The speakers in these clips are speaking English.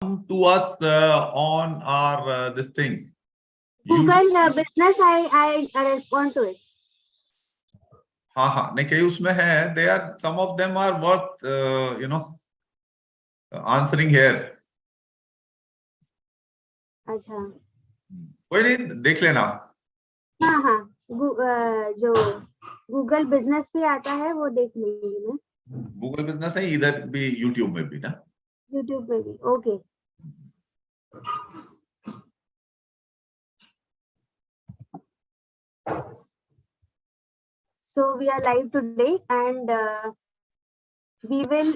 to us on our this thing. Google business, I respond to it. हाँ हाँ नहीं कई उसमें है. They are some of them are worth answering here. अच्छा. कोई नहीं देख लेना. हाँ हाँ जो गूगल बिजनेस पे आता है वो देख लूंगी मैं. गूगल बिजनेस है इधर भी यूट्यूब में भी ना. यूट्यूब पे भी. Okay. So we are live today, and we will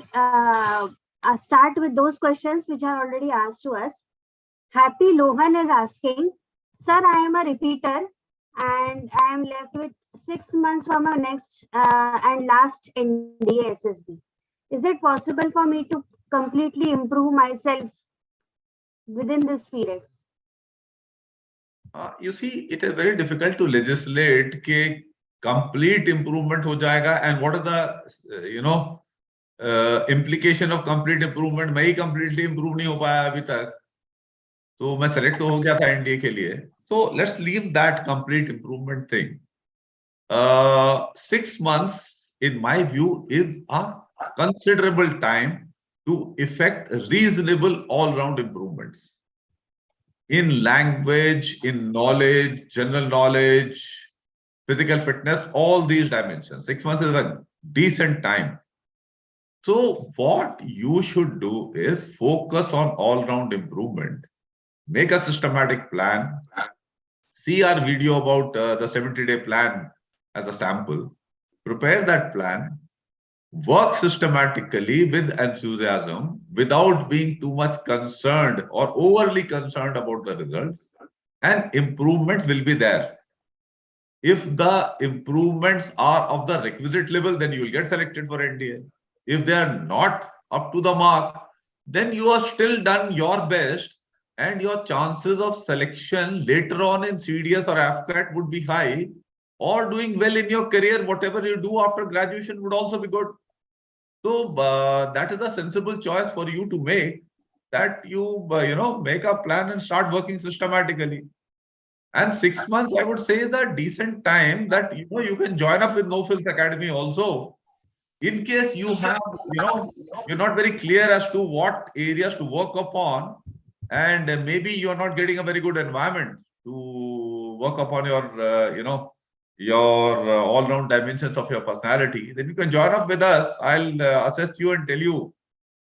start with those questions which are already asked to us. Happy Lohan is asking, sir, I am a repeater and I am left with 6 months for my next and last NDA SSB. Is it possible for me to completely improve myself within this period? You see, it is very difficult to legislate कि complete improvement हो जाएगा. And what are the implication of complete improvement? मैं ही completely improve नहीं हो पाया अभी तक. तो मैं select तो हो गया था NDA के लिए. So let's leave that complete improvement thing. 6 months, in my view, is a considerable time to effect reasonable all-round improvements in language, in knowledge, general knowledge, physical fitness, all these dimensions. 6 months is a decent time. So what you should do is focus on all-round improvement, make a systematic plan, see our video about the 70-day plan as a sample, prepare that plan, work systematically with enthusiasm without being too much concerned or overly concerned about the results, and improvements will be there. If the improvements are of the requisite level, then you will get selected for NDA. If they are not up to the mark, then you are still done your best, and your chances of selection later on in CDS or AFCAT would be high, or doing well in your career, whatever you do after graduation would also be good. So that is a sensible choice for you to make, that you make a plan and start working systematically. And 6 months, I would say, is a decent time that you can join up with No Frills Academy also. In case you have, you're not very clear as to what areas to work upon, and maybe you're not getting a very good environment to work upon your all-round dimensions of your personality, then you can join up with us. I'll assess you and tell you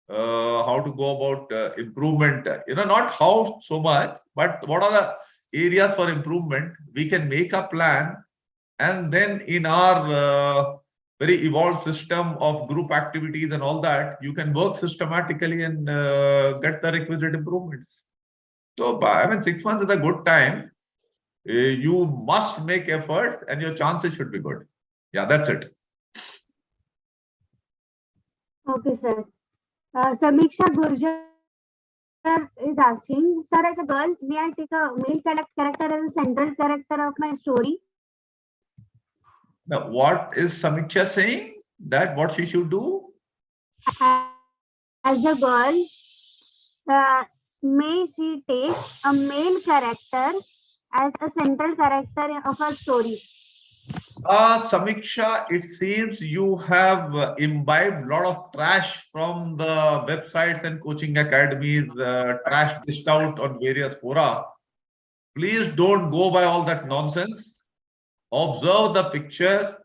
how to go about improvement. Not how so much, but what are the areas for improvement. We can make a plan, and then in our very evolved system of group activities and all that, you can work systematically and get the requisite improvements. So, 6 months is a good time. You must make efforts, and your chances should be good. Yeah, that's it. Okay, sir. Samiksha Gurjar is asking, sir, as a girl, may I take a male character as a central character of my story? Now, what is Samiksha saying? That what she should do? As a girl, may she take a male character as a central character of a story? Samiksha, it seems you have imbibed a lot of trash from the websites and coaching academies, trash dished out on various fora. Please don't go by all that nonsense. Observe the picture,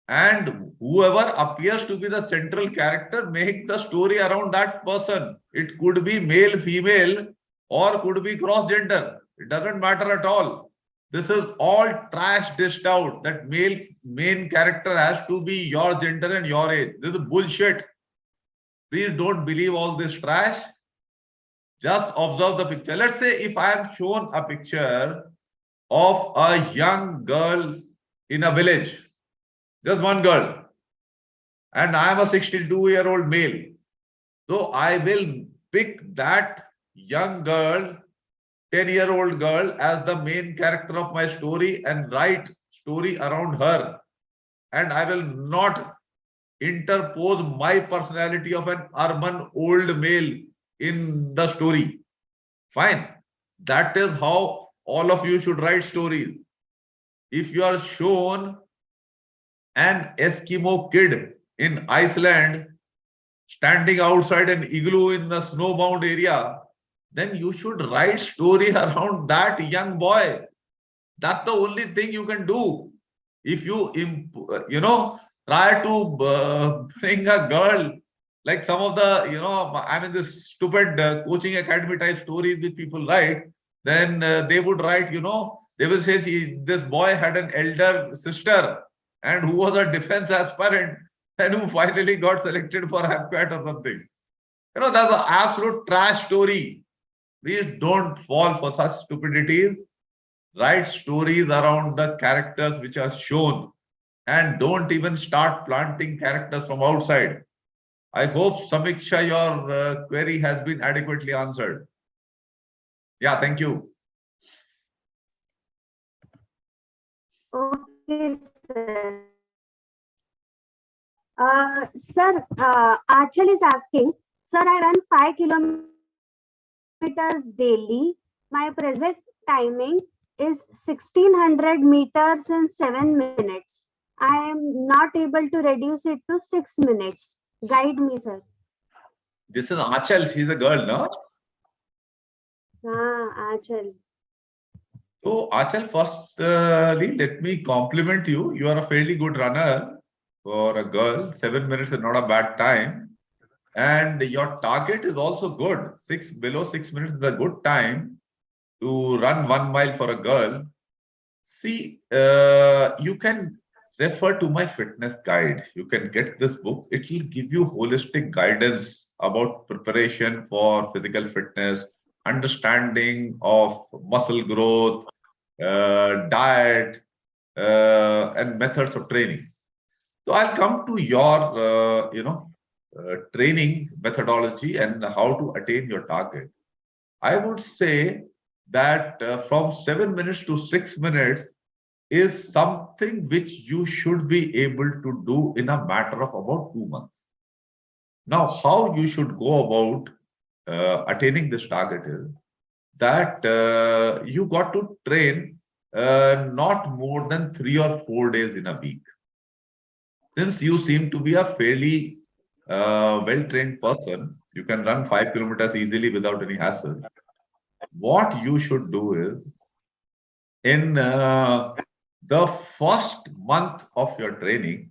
and whoever appears to be the central character, make the story around that person. It could be male, female, or could be cross gender. It doesn't matter at all. This is all trash dished out. That main character has to be your gender and your age. This is bullshit. Please don't believe all this trash. Just observe the picture. Let's say if I am shown a picture of a young girl in a village, just one girl, and I am a 62-year-old male. So I will pick that young girl, 10-year-old girl, as the main character of my story and write story around her. And I will not interpose my personality of an urban old male in the story. Fine. That is how all of you should write stories. If you are shown an Eskimo kid in Iceland standing outside an igloo in the snowbound area, then you should write story around that young boy. That's the only thing you can do. If you, try to bring a girl, like some of the, I mean, this stupid coaching academy type stories which people write, then they would write, they will say this boy had an elder sister and who was a defense aspirant and who finally got selected for AFCAT or something. That's an absolute trash story. Please don't fall for such stupidities. Write stories around the characters which are shown and don't even start planting characters from outside. I hope, Samiksha, your query has been adequately answered. Yeah, thank you. Okay, sir. Sir, Achal is asking, sir, I run 5 kilometers daily. My present timing is 1600 meters in 7 minutes. I am not able to reduce it to 6 minutes. Guide me, sir. This is Achal. She's a girl, no? Achal. So, Achal, firstly, let me compliment you. You are a fairly good runner for a girl. 7 minutes is not a bad time. And your target is also good. Below 6 minutes is a good time to run 1 mile for a girl. See, you can refer to my fitness guide. You can get this book. It will give you holistic guidance about preparation for physical fitness, understanding of muscle growth, diet, and methods of training. So I'll come to your, training methodology and how to attain your target. I would say that from 7 minutes to 6 minutes is something which you should be able to do in a matter of about 2 months. Now, how you should go about attaining this target is that you got to train not more than 3 or 4 days in a week. Since you seem to be a fairly well-trained person, you can run 5 kilometers easily without any hassle. What you should do is, in the first month of your training,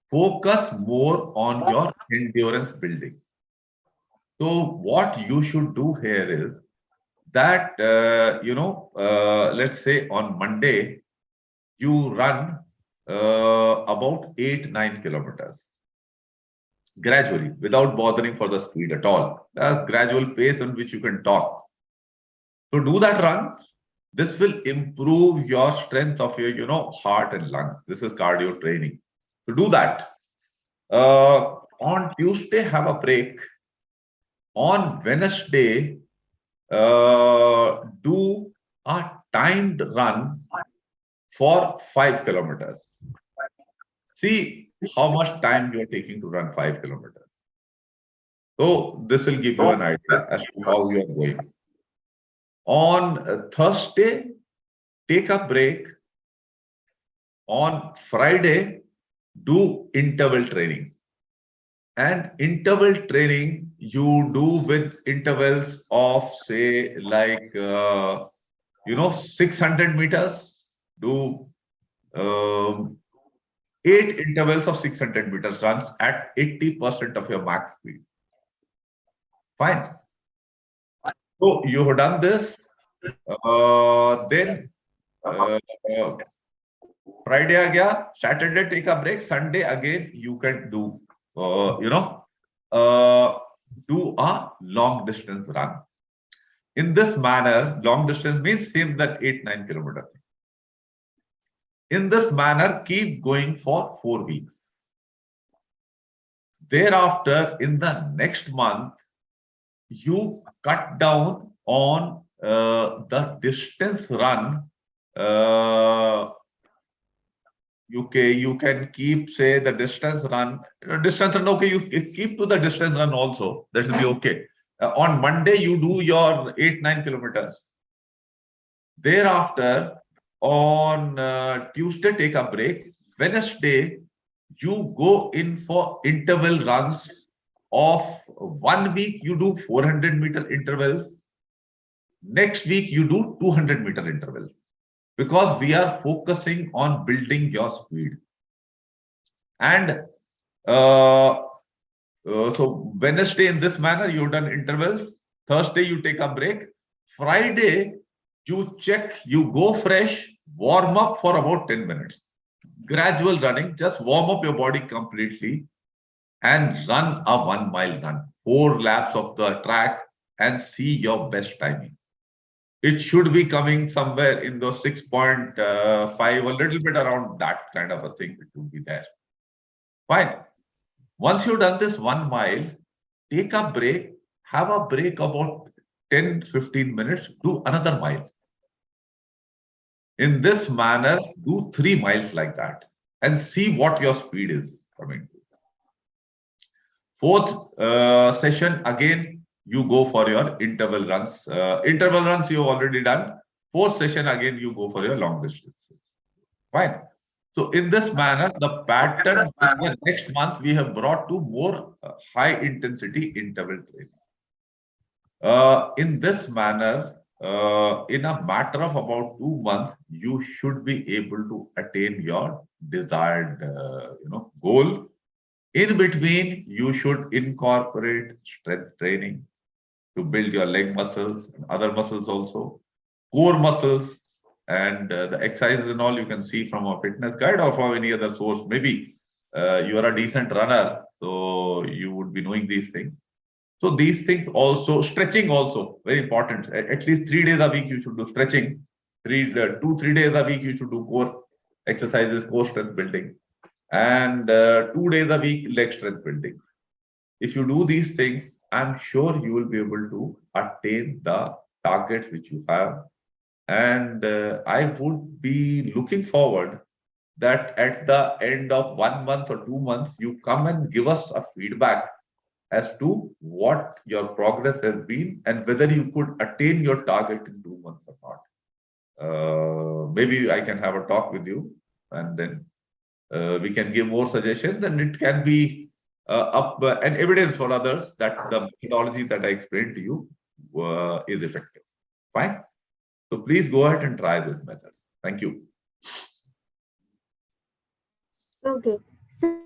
focus more on your endurance building. So what you should do here is that, let's say on Monday, you run about 8-9 kilometers gradually without bothering for the speed at all. That's gradual pace on which you can talk. So do that run. This will improve your strength of your, heart and lungs. This is cardio training. To do that, on Tuesday, have a break. On Wednesday, do a timed run for 5 kilometers. See how much time you are taking to run 5 kilometers. So this will give you an idea as to how you are going. On Thursday, take a break. On Friday, do interval training. And interval training you do with intervals of, say, like 600 meters. Do 8 intervals of 600 meters runs at 80% of your max speed. Fine. So you have done this. Then Friday again, Saturday take a break. Sunday again you can do do a long distance run. In this manner, long distance means same that 8-9 kilometers. In this manner, keep going for 4 weeks. Thereafter, in the next month, you cut down on the distance run. You can keep, say, the distance run. Okay, you keep to the distance run also. That will be okay. On Monday, you do your 8-9 kilometers. Thereafter, on Tuesday, take a break. Wednesday, you go in for interval runs of 1 week. You do 400-meter intervals. Next week, you do 200-meter intervals, because we are focusing on building your speed. And so Wednesday, in this manner, you've done intervals. Thursday, you take a break. Friday, you check, you go fresh, warm up for about 10 minutes. Gradual running, just warm up your body completely and run a 1 mile run, 4 laps of the track, and see your best timing. It should be coming somewhere in the 6.5, a little bit around that kind of a thing. It will be there. Fine. Once you've done this 1 mile, take a break, have a break about 10-15 minutes, do another mile. In this manner, do 3 miles like that and see what your speed is coming to. Fourth session, again, you go for your interval runs. Interval runs you've already done. Fourth session, again, you go for your long distances. Fine. So in this manner, the pattern in the next month, we have brought to more high intensity interval training. In this manner, in a matter of about 2 months, you should be able to attain your desired, goal. In between, you should incorporate strength training to build your leg muscles and other muscles also, core muscles, and the exercises and all you can see from a fitness guide or from any other source. Maybe you are a decent runner, so you would be knowing these things. So these things also, stretching also, very important. At least 3 days a week you should do stretching. 2-3 days a week you should do core exercises, core strength building. And 2 days a week leg strength building. If you do these things, I'm sure you will be able to attain the targets which you have. And I would be looking forward that at the end of 1 month or 2 months, you come and give us a feedback as to what your progress has been and whether you could attain your target in 2 months or not. Maybe I can have a talk with you, and then we can give more suggestions, and it can be an evidence for others that the methodology that I explained to you is effective. Fine. So please go ahead and try this method. Thank you. Okay. Sir,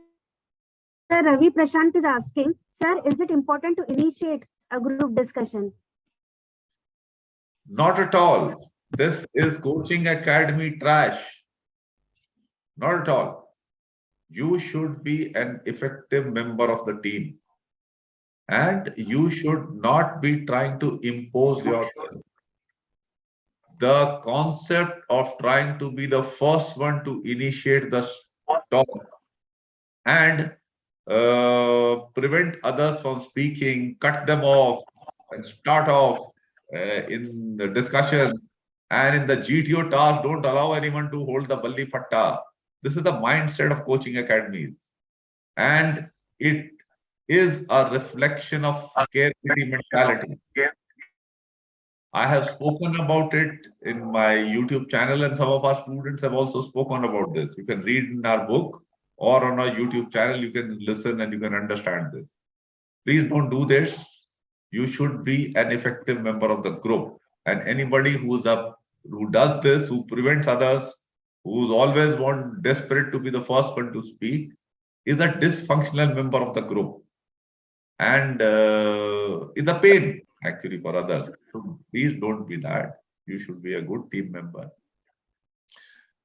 Ravi Prashant is asking, sir, is it important to initiate a group discussion? Not at all. This is coaching academy trash. Not at all. You should be an effective member of the team. And you should not be trying to impose yourself. The concept of trying to be the first one to initiate the talk and prevent others from speaking, cut them off, and start off in the discussions. And in the GTO task, don't allow anyone to hold the balli fatta. This is the mindset of coaching academies. And it is a reflection of scarcity mentality. I have spoken about it in my YouTube channel, and some of our students have also spoken about this. You can read in our book or on our YouTube channel, you can listen and you can understand this. Please don't do this. You should be an effective member of the group. And anybody who does this, who prevents others, who's always desperate to be the first one to speak, is a dysfunctional member of the group. And is a pain actually for others. So please don't be that. You should be a good team member.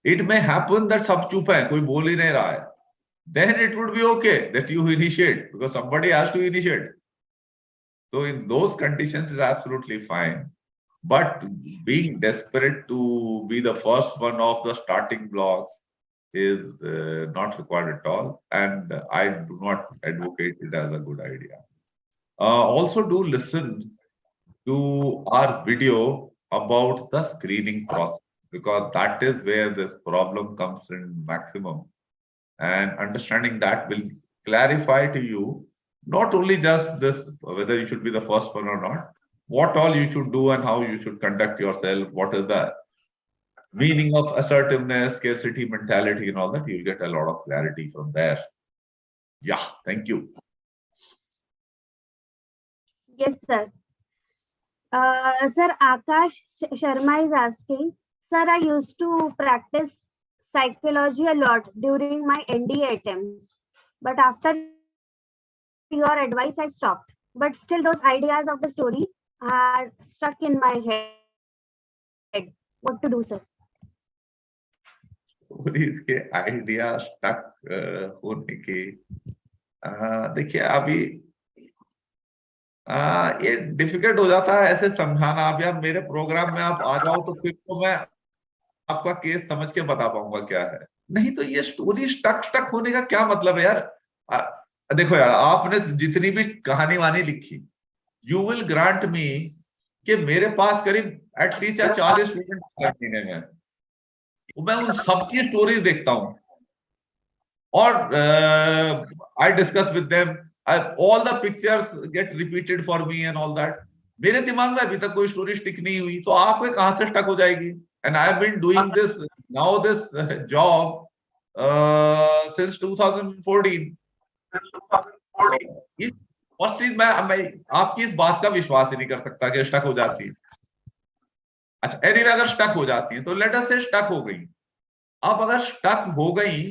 It may happen that sab chup hai, koi bol hi nahi raha hai. Then it would be okay that you initiate, because somebody has to initiate. So in those conditions is absolutely fine. But being desperate to be the first one of the starting blocks is not required at all. And I do not advocate it as a good idea. Also do listen to our video about the screening process, because that is where this problem comes in maximum. And understanding that will clarify to you Not only just this, whether you should be the first one or not, what all you should do and how you should conduct yourself, what is the meaning of assertiveness, scarcity mentality, and all that, you'll get a lot of clarity from there. Yeah, thank you. Yes, sir. Sir, Akash Sharma is asking, sir, I used to practice psychology a lot during my NDA attempts, but after your advice, I stopped. But still, those ideas of the story are stuck in my head. What to do, sir? इसके idea stuck होने के देखिए अभी ये difficult हो जाता है ऐसे समझाना। आप यार मेरे प्रोग्राम में आप आ जाओ तो फिर तो मैं आपका केस समझ के बता पाऊंगा क्या है। नहीं तो ये स्टोरी स्टक स्टक होने का क्या मतलब है यार। देखो यार, आपने जितनी भी कहानी वानी लिखी, यू विल ग्रांट मी कि मेरे पास करीब एटलीस्ट या 40 स्टूडेंट महीने में, मैं उन सबकी स्टोरीज देखता हूं और I discuss with them, all the pictures get repeated for me and all that. मेरे दिमाग में अभी तक कोई स्टोरी स्टिक नहीं हुई, तो आप में कहां से स्टक हो जाएगी। And I have been doing this now this job since 2014। First चीज, मैं आपकी इस बात का विश्वास ही नहीं कर सकता कि स्टक हो जाती है। अच्छा एनीवे, अगर स्टक हो जाती है तो लेट अस से स्टक हो गई। अब अगर स्टक हो गई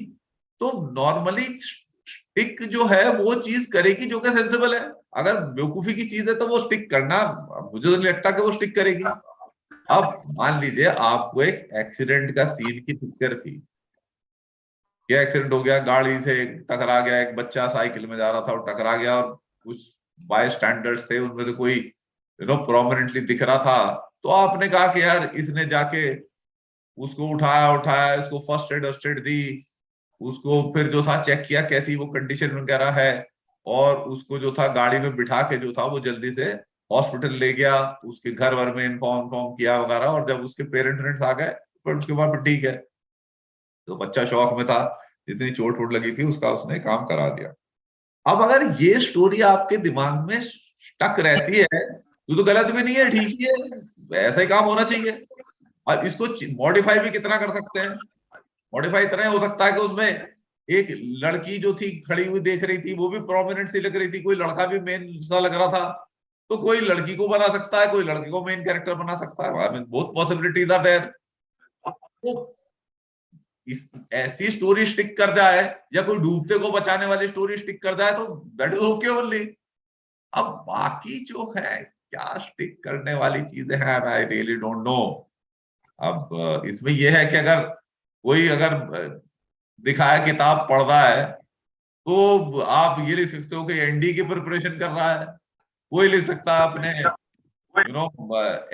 तो नॉर्मली स्टिक जो है वो चीज करेगी जो कि सेंसिबल है। अगर बेवकूफी की चीज है तो वो स्टिक करना, मुझे तो नहीं लगता कि वो स्टिक करेगी। अब मान लीजिए आपको एक एक्सीडेंट का सीन की पिक्चर थी, ये एक्सीडेंट हो गया, गाड़ी से टकरा गया, एक बच्चा साइकिल में जा रहा था और टकरा गया, और कुछ बाय स्टैंडर्ड्स थे उनमें तो कोई प्रोमिनेंटली दिख रहा था। तो आपने कहा कि यार इसने जाके उसको उठाया उठाया, इसको फर्स्ट एड वस्ट एड दी, उसको फिर जो था चेक किया कैसी वो कंडीशन वगैरह है, और उसको जो था गाड़ी में बिठा के जो था वो जल्दी से हॉस्पिटल ले गया, उसके घर वर में इन्फॉर्म किया वगैरह, और जब उसके पेरेंट्स आ गए फिर उसके बाद फिर ठीक है। तो बच्चा शौक में था, जितनी चोट वोट लगी थी उसका उसने काम करा दिया। अब अगर ये स्टोरी आपके दिमाग में स्टक रहती है तो गलत भी नहीं है, ठीक ही है, ऐसा ही काम होना चाहिए। और इसको मॉडिफाई भी कितना कर सकते हैं। मॉडिफाई इतना हो सकता है कि उसमें एक लड़की जो थी खड़ी हुई देख रही थी वो भी प्रोमिनेंट सी लग रही थी, कोई लड़का भी मेन सा लग रहा था, तो कोई लड़की को बना सकता है, कोई लड़के को मेन कैरेक्टर बना सकता है। I mean both possibilities are there. तो इस ऐसी स्टोरी स्टिक कर जाए या कोई डूबते को बचाने वाली स्टोरी स्टिक कर जाए तो दैट इज ओके ओनली। अब बाकी जो है क्या स्टिक करने वाली चीजें हैं, आई रियली डोंट नो। अब इसमें यह है कि अगर कोई दिखाया किताब पढ़ रहा है तो आप ये लिख सकते हो कि एनडी की प्रिपरेशन कर रहा है, कोई लिख सकता है अपने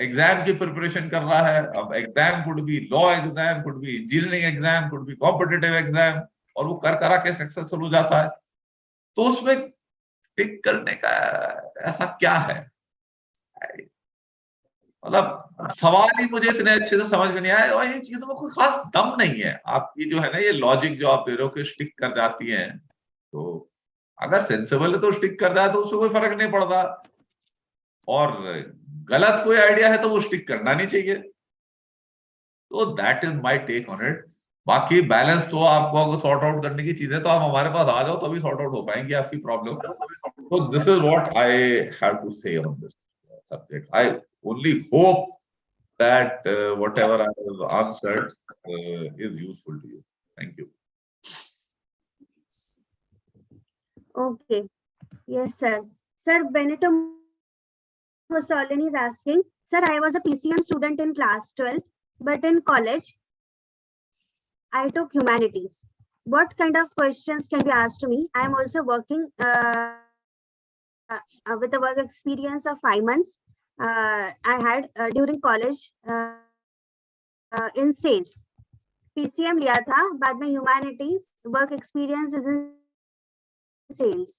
एग्जाम की प्रिपरेशन कर रहा है। अब exam could be law exam, could be engineering exam, could be competitive exam, और वो कर करा के सक्सेसफुल हो जाता है। तो उसमें टिक करने का ऐसा क्या है, मतलब सवाल ही मुझे इतने अच्छे से समझ में नहीं आया, और ये चीजों में कोई खास दम नहीं है। आपकी जो है ना ये लॉजिक जो आप दे रहे हो कि स्टिक कर जाती है, तो अगर सेंसिबल है तो स्टिक कर जाए तो उससे कोई फर्क नहीं पड़ता, और गलत कोई आइडिया है तो वो स्टिक करना नहीं चाहिए। तो that is my take on it. बाकी बैलेंस तो आपको सॉर्ट आउट करने की चीजें तो आप हमारे पास आ जाओ तभी सॉर्ट आउट हो पाएंगी आपकी प्रॉब्लम। तो this is what I have to say on this subject. I only hope that whatever I have answered is useful to you. Thank you. Okay. Yes, sir. Sir, Benito Mussolini is asking, sir, I was a PCM student in class 12, but in college, I took humanities. What kind of questions can be asked to me? I am also working with a work experience of 5 months. I had during college in sales. PCM लिया था, बाद में humanities, work experience is in sales.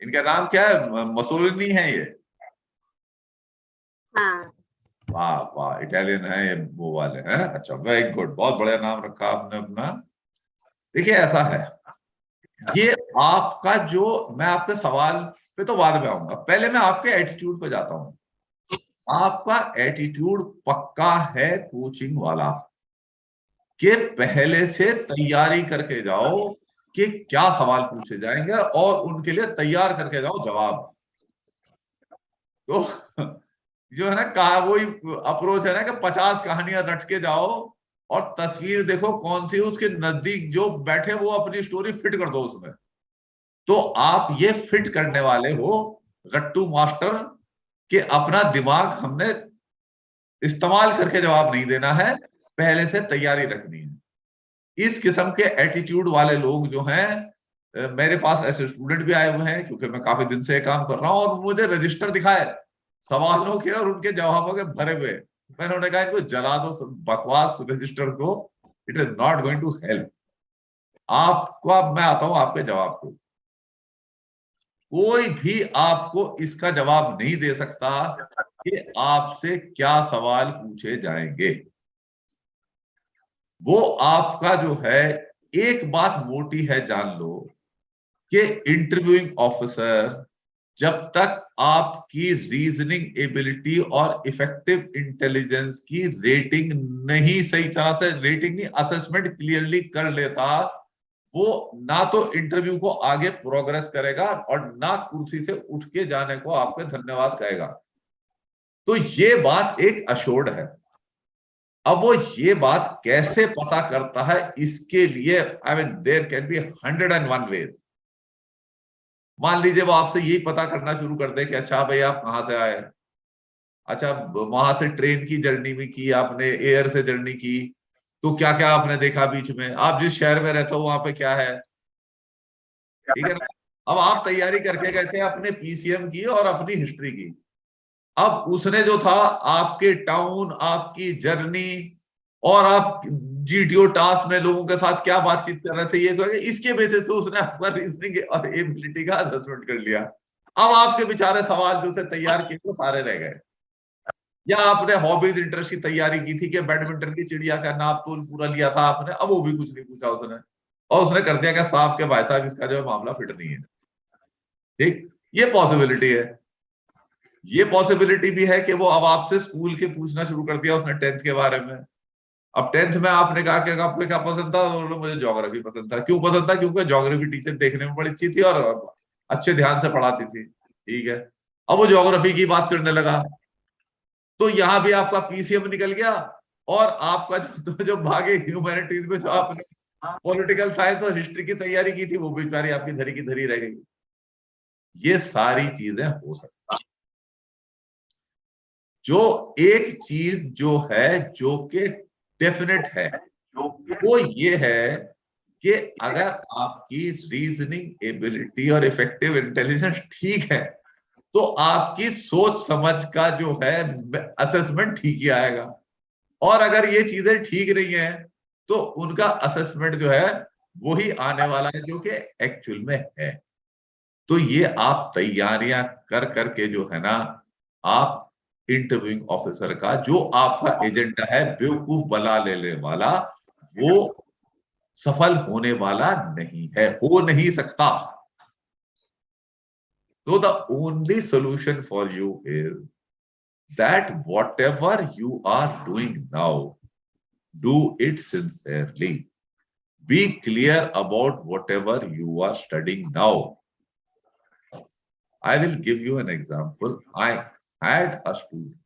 इनका नाम क्या है? मसोलिनी है ये? हाँ। वाह वाह, इटालियन है ये, वो वाले हैं। अच्छा वेरी गुड, बहुत बढ़िया नाम रखा आपने अपना। देखिए ऐसा है, ये आपका जो, मैं आपके सवाल पे तो बाद में आऊंगा, पहले मैं आपके एटीट्यूड पे जाता हूं। आपका एटीट्यूड पक्का है कोचिंग वाला कि पहले से तैयारी करके जाओ कि क्या सवाल पूछे जाएंगे और उनके लिए तैयार करके जाओ जवाब। तो जो है ना, कहा वही अप्रोच है ना कि 50 कहानियां रट के जाओ और तस्वीर देखो कौन सी उसके नजदीक जो बैठे वो अपनी स्टोरी फिट कर दो उसमें। तो आप ये फिट करने वाले हो रट्टू मास्टर, कि अपना दिमाग हमने इस्तेमाल करके जवाब नहीं देना है, पहले से तैयारी रखनी है। इस किस्म के एटीट्यूड वाले लोग जो हैं, मेरे पास ऐसे स्टूडेंट भी आए हुए हैं, क्योंकि मैं काफी दिन से काम कर रहा हूं, और मुझे रजिस्टर दिखाए सवालों के और उनके जवाबों के भरे हुए। मैंने उन्हें कहा इनको जला दो बकवास रजिस्टर को, it is not going to help आपको। अब मैं आता हूं आपके जवाब को। कोई भी आपको इसका जवाब नहीं दे सकता कि आपसे क्या सवाल पूछे जाएंगे। वो आपका जो है, एक बात मोटी है जान लो, कि इंटरव्यूइंग ऑफिसर जब तक आपकी रीजनिंग एबिलिटी और इफेक्टिव इंटेलिजेंस की रेटिंग नहीं, सही तरह से रेटिंग नहीं, असेसमेंट क्लियरली कर लेता, वो ना तो इंटरव्यू को आगे प्रोग्रेस करेगा और ना कुर्सी से उठ के जाने को आपके धन्यवाद कहेगा। तो ये बात एक अशोर्ड है। अब वो ये बात कैसे पता करता है, इसके लिए I mean there can be 101 ways. मान लीजिए वो आपसे यही पता करना शुरू कर दे कि अच्छा भाई आप कहाँ से आए, अच्छा वहां से ट्रेन की जर्नी भी की आपने, एयर से जर्नी की, तो क्या क्या आपने देखा बीच में, आप जिस शहर में रहते हो वहां पे क्या है, ठीक है ना। अब आप तैयारी करके गए थे अपने पीसीएम की और अपनी हिस्ट्री की। अब उसने जो था आपके टाउन, आपकी जर्नी, और आप जीटीओ टास्क में लोगों के साथ क्या बातचीत कर रहे थे, ये तो इसके बेसिस पे उसने आपका रीजनिंग और एबिलिटी का असेसमेंट कर लिया। अब आपके बेचारे सवाल जो थे तैयार किए वो सारे रह गए। या आपने हॉबीज इंटरेस्ट की तैयारी की थी कि बैडमिंटन की चिड़िया का नाप तोल पूरा लिया था आपने, अब वो भी कुछ नहीं पूछा उसने, और उसने कर दिया कि साफ के भाई साहब इसका जो है मामला फिट नहीं है। ठीक, ये पॉसिबिलिटी है। ये पॉसिबिलिटी भी है कि वो अब आपसे स्कूल के पूछना शुरू कर दिया उसने 10th के बारे में। अब 10th में आपने कहा कि आपको क्या पसंद था, तो मुझे ज्योग्राफी पसंद था। क्यों पसंद था? क्योंकि ज्योग्राफी टीचर देखने में बड़ी अच्छी थी और अच्छे ध्यान से पढ़ाती थी। ठीक है, अब वो ज्योग्राफी की बात करने लगा, तो यहां भी आपका पीसीएम निकल गया, और आपका जो भागे ह्यूमैनिटीज में जो आपने पॉलिटिकल साइंस और हिस्ट्री की तैयारी की थी, वो बेचारी आपकी धरी की धरी रह गई। ये सारी चीजें हो सकती। जो एक चीज जो है जो कि डेफिनेट है, वो ये है कि अगर आपकी रीजनिंग एबिलिटी और इफेक्टिव इंटेलिजेंस ठीक है, तो आपकी सोच समझ का जो है असेसमेंट ठीक ही आएगा। और अगर ये चीजें ठीक नहीं है, तो उनका असेसमेंट जो है वही आने वाला है जो कि एक्चुअल में है। तो ये आप तैयारियां कर करके जो है ना, आप इंटरव्यूइंग ऑफिसर का जो आपका एजेंडा है बेवकूफ बना लेने वाला, वो सफल होने वाला नहीं है, हो नहीं सकता। तो the only solution for you is that whatever you are doing now, do it sincerely. Be clear about whatever you are studying now. I will give you an example. I had a student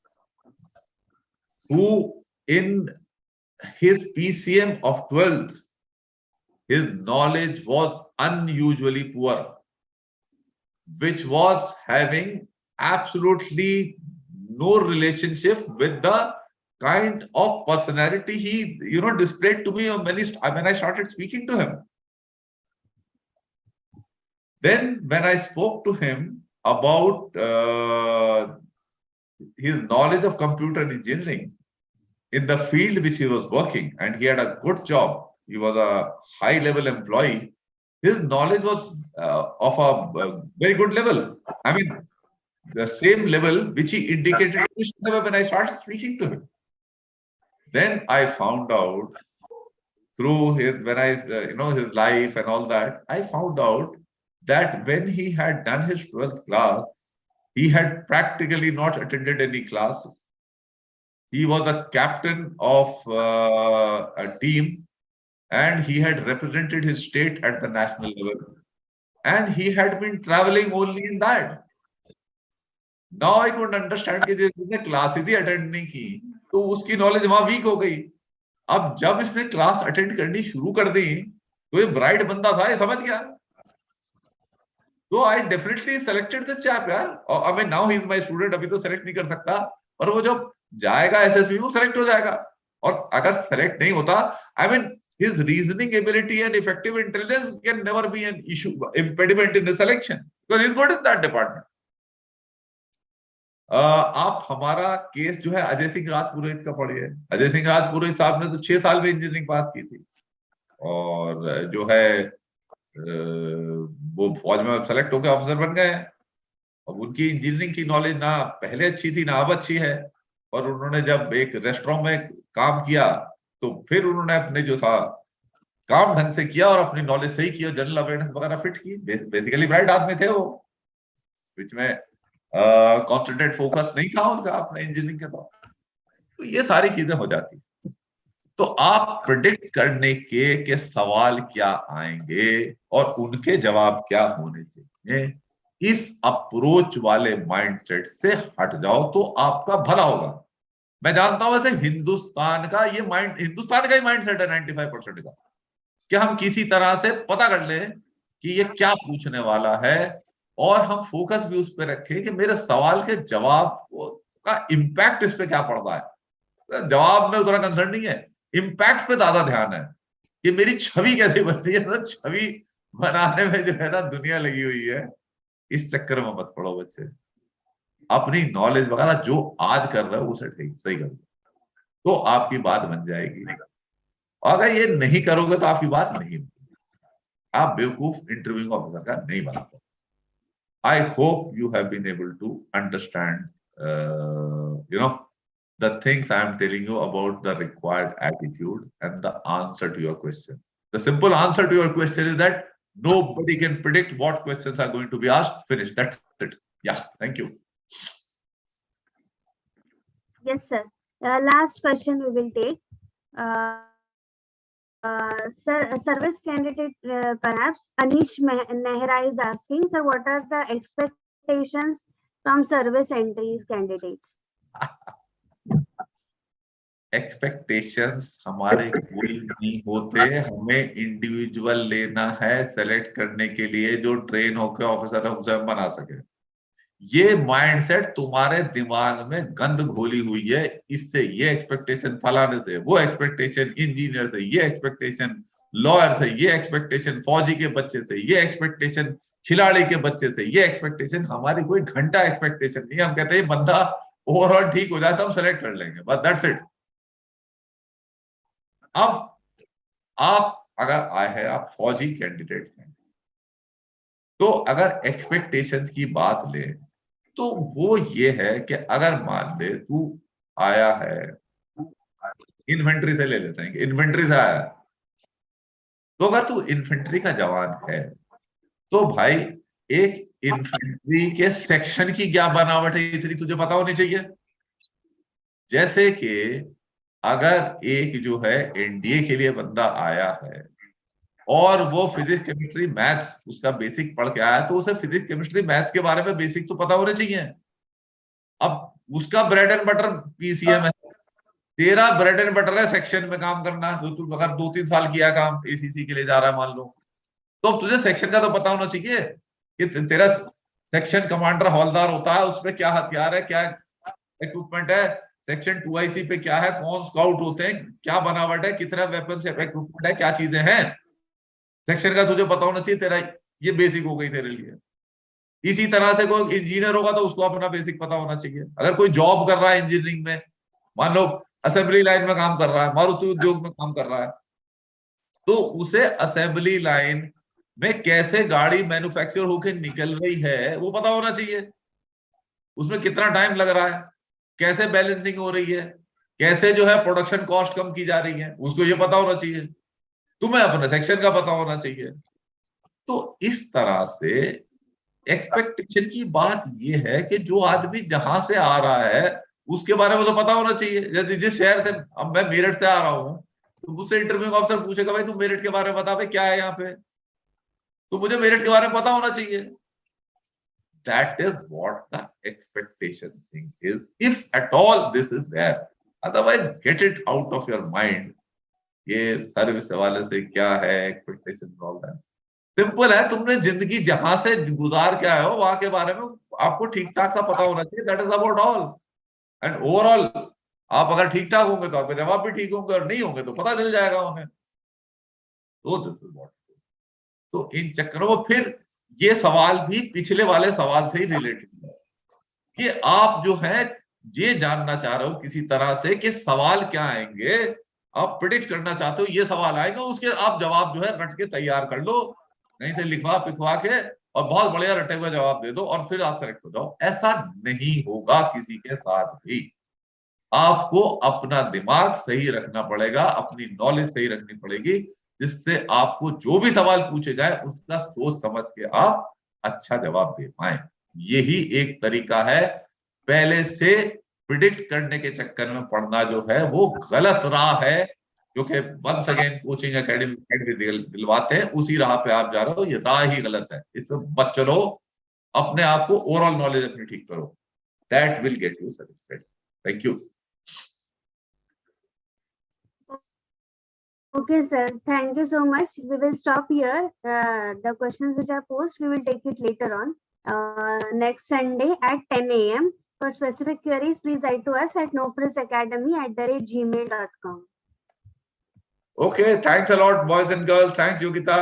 who, in his PCM of 12th, his knowledge was unusually poor, which was having absolutely no relationship with the kind of personality he displayed to me when I started speaking to him. Then when I spoke to him about his knowledge of computer engineering in the field which he was working, and he had a good job, he was a high level employee, his knowledge was of a very good level. I mean, the same level which he indicated to me when I started speaking to him. Then I found out through his, when I, his life and all that, I found out that when he had done his 12th class, he had practically not attended any classes. He was a captain of a team, and he had represented his state at the national level. And he had been traveling only in that. Now I could understand कि जिसने classes ही attend नहीं की तो उसकी knowledge वहां week हो गई. अब जब इसने क्लास अटेंड करनी शुरू कर दी तो ये ब्राइट बंदा था, ये समझ गया. तो I definitely selected this chap यार. I mean now he is my student. अभी तो सेलेक्ट नहीं कर सकता, पर वो जब जाएगा एसएसबी में सेलेक्ट हो जाएगा. और अगर सेलेक्ट नहीं होता, I mean his reasoning ability and effective intelligence can never be an issue, impediment in the selection, because he's good in that department. आप हमारा केस जो है अजय सिंह राजपुरोहित का पढ़िए. अजय सिंह राजपुरोहित साहब ने तो 6 साल में इंजीनियरिंग पास की थी, और जो है वो फौज में सेलेक्ट होकर ऑफिसर बन गए हैं. अब उनकी इंजीनियरिंग की नॉलेज ना पहले अच्छी थी ना अब अच्छी है, और उन्होंने जब एक रेस्टोरेंट में काम किया तो फिर उन्होंने अपने जो था काम ढंग से किया और अपनी नॉलेज सही की और जनरल अवेयरनेस वगैरह फिट की. बेसिकली ब्राइट आदमी थे वो, बीच में कॉन्सेंट्रेट फोकस नहीं था उनका अपने इंजीनियरिंग के दौरान. तो ये सारी चीजें हो जाती. तो आप प्रिडिक्ट करने के सवाल क्या आएंगे और उनके जवाब क्या होने चाहिए, इस अप्रोच वाले माइंडसेट से हट जाओ तो आपका भला होगा. मैं जानता हूं वैसे हिंदुस्तान का ही माइंडसेट है 95% का, कि हम किसी तरह से पता कर लें कि ये क्या पूछने वाला है, और हम फोकस भी उस पर रखें कि मेरे सवाल के जवाब का इम्पैक्ट इस पे क्या पड़ रहा है. जवाब में उतना कंसर्न नहीं है, इम्पैक्ट पे ज्यादा ध्यान है कि मेरी छवि कैसे बन रही है. तो छवि बनाने में जो है ना दुनिया लगी हुई है. इस चक्कर में मत पड़ो बच्चे. अपनी नॉलेज वगैरह जो आज कर रहे हो उसे ठीक सही करो तो आपकी बात बन जाएगी. अगर ये नहीं करोगे तो आपकी बात नहीं होगी. आप बेवकूफ इंटरव्यू ऑफिसर का नहीं बना पाओगे. I hope you have been able to understand, the things I am telling you about the required attitude and the answer to your question. The simple answer to your question is that nobody can predict what questions are going to be asked. Finish. That's it. Yeah. Thank you. Yes, sir. Last question we will take. Sir, service candidate, perhaps Anish Nehra is asking, sir, what are the expectations from service entries candidates? Expectations हमारे कोई नहीं होते. हमें individual लेना है select करने के लिए जो ट्रेन होकर ऑफिसर हमसे बना सके. ये माइंडसेट तुम्हारे दिमाग में गंद घोली हुई है. इससे ये एक्सपेक्टेशन फलाने से, वो एक्सपेक्टेशन इंजीनियर से, ये एक्सपेक्टेशन लॉयर से, ये एक्सपेक्टेशन फौजी के बच्चे से, ये एक्सपेक्टेशन खिलाड़ी के बच्चे से, ये एक्सपेक्टेशन. हमारी कोई घंटा एक्सपेक्टेशन नहीं. हम कहते हैं बंदा ओवरऑल ठीक हो जाए तो हम सेलेक्ट कर लेंगे, बस दैट्स इट. अब आप अगर आए हैं, आप फौजी कैंडिडेट हैं, तो अगर एक्सपेक्टेशंस की बात ले तो वो ये है कि अगर मान ले तू आया है, इन्फेंट्री से ले लेते हैं कि इन्फेंट्री से आया, तो अगर तू इन्फेंट्री का जवान है तो भाई एक इन्फेंट्री के सेक्शन की क्या बनावट है इतनी तुझे पता होनी चाहिए. जैसे कि अगर एक जो है एनडीए के लिए बंदा आया है और वो फिजिक्स केमिस्ट्री मैथ्स उसका बेसिक पढ़ के आया, तो उसे फिजिक्स केमिस्ट्री मैथ्स के बारे में बेसिक तो पता होने चाहिए. अब उसका ब्रेड एंड बटर पीसीएम है, तेरा ब्रेड एंड बटर है सेक्शन में काम करना. जो तू अगर 2-3 साल किया काम एसीसी के लिए जा रहा है मान लो, तो तुझे सेक्शन का तो पता होना चाहिए कि तेरा सेक्शन कमांडर हवलदार होता है, उसमें क्या हथियार है, क्या इक्विपमेंट है, सेक्शन 2IC पे क्या है, कौन स्काउट होते हैं, क्या बनावट है, कितना वेपन इक्विपमेंट है, क्या चीजें हैं. सेक्शन का तुझे पता होना चाहिए. तेरा ये बेसिक हो गई तेरे लिए. इसी तरह से कोई इंजीनियर होगा तो उसको अपना बेसिक पता होना चाहिए. अगर कोई जॉब कर रहा है इंजीनियरिंग में, मान लो असेंबली लाइन में काम कर रहा है, मारुति उद्योग में काम कर रहा है, तो उसे असेंबली लाइन में कैसे गाड़ी मैन्युफैक्चर होकर निकल रही है वो पता होना चाहिए. उसमें कितना टाइम लग रहा है, कैसे बैलेंसिंग हो रही है, कैसे जो है प्रोडक्शन कॉस्ट कम की जा रही है, उसको ये पता होना चाहिए. तुम्हें अपने सेक्शन का पता होना चाहिए। तो इस तरह से एक्सपेक्टेशन की बात ये है कि जो आदमी जहां से आ रहा है उसके बारे में तो पता होना चाहिए। यदि जिस शहर से, अब मैं मेरठ से आ रहा हूँ, तो मुझसे इंटरव्यू ऑफिसर पूछेगा भाई तू मेरठ के बारे में बता, भाई क्या है यहाँ पे, तो मुझे मेरठ के बारे में पता होना चाहिए। That is what the expectation thing is, if at all this is there. Otherwise, get it out of your mind. ये सर्विस वाले से क्या है एक्सपेक्टेशन प्रॉब्लम, सिंपल है। तुमने जिंदगी जहां से गुजार के आए हो वहां के बारे में आपको ठीक ठाक सा पता होना चाहिए। That is about all. And overall आप अगर ठीक ठाक होंगे तो आपके जवाब भी ठीक होंगे, और नहीं होंगे तो पता चल जाएगा उन्हें। तो दिस इज व्हाट। तो इन चक्करों में फिर ये सवाल भी पिछले वाले सवाल से ही रिलेटेड है कि आप जो है ये जानना चाह रहे हो किसी तरह से कि सवाल क्या आएंगे, आप प्रिडिक्ट करना चाहते हो ये सवाल आएगा, उसके आप जवाब जो है रट के तैयार कर लो, कहीं से लिखवा पिखवा के, और बहुत बढ़िया रटे हुए जवाब दे दो और फिर आप सेलेक्ट हो जाओ। ऐसा नहीं होगा किसी के साथ भी। आपको अपना दिमाग सही रखना पड़ेगा, अपनी नॉलेज सही रखनी पड़ेगी, जिससे आपको जो भी सवाल पूछे जाए उसका सोच समझ के आप अच्छा जवाब दे पाए। यही एक तरीका है। पहले से प्रिडिक्ट करने के चक्कर में पढ़ना जो है वो गलत राह है, जो कि वंस अगेन कोचिंग एकेडमी दिलवाते हैं, उसी राह पे आप जा रहे हो। ये राह ही गलत है, इसमें मत चलो। अपने आप को ओवरऑल नॉलेज अपनी ठीक करो, that will get you certified. Thank you. Okay, sir. Thank you so much. We will stop here. The questions which are posed, we will take it later on. Next Sunday at 10 a.m. For specific queries, please write to us at nofrills@gmail.com. Okay, thanks a lot, boys and girls. Thanks, Yogita.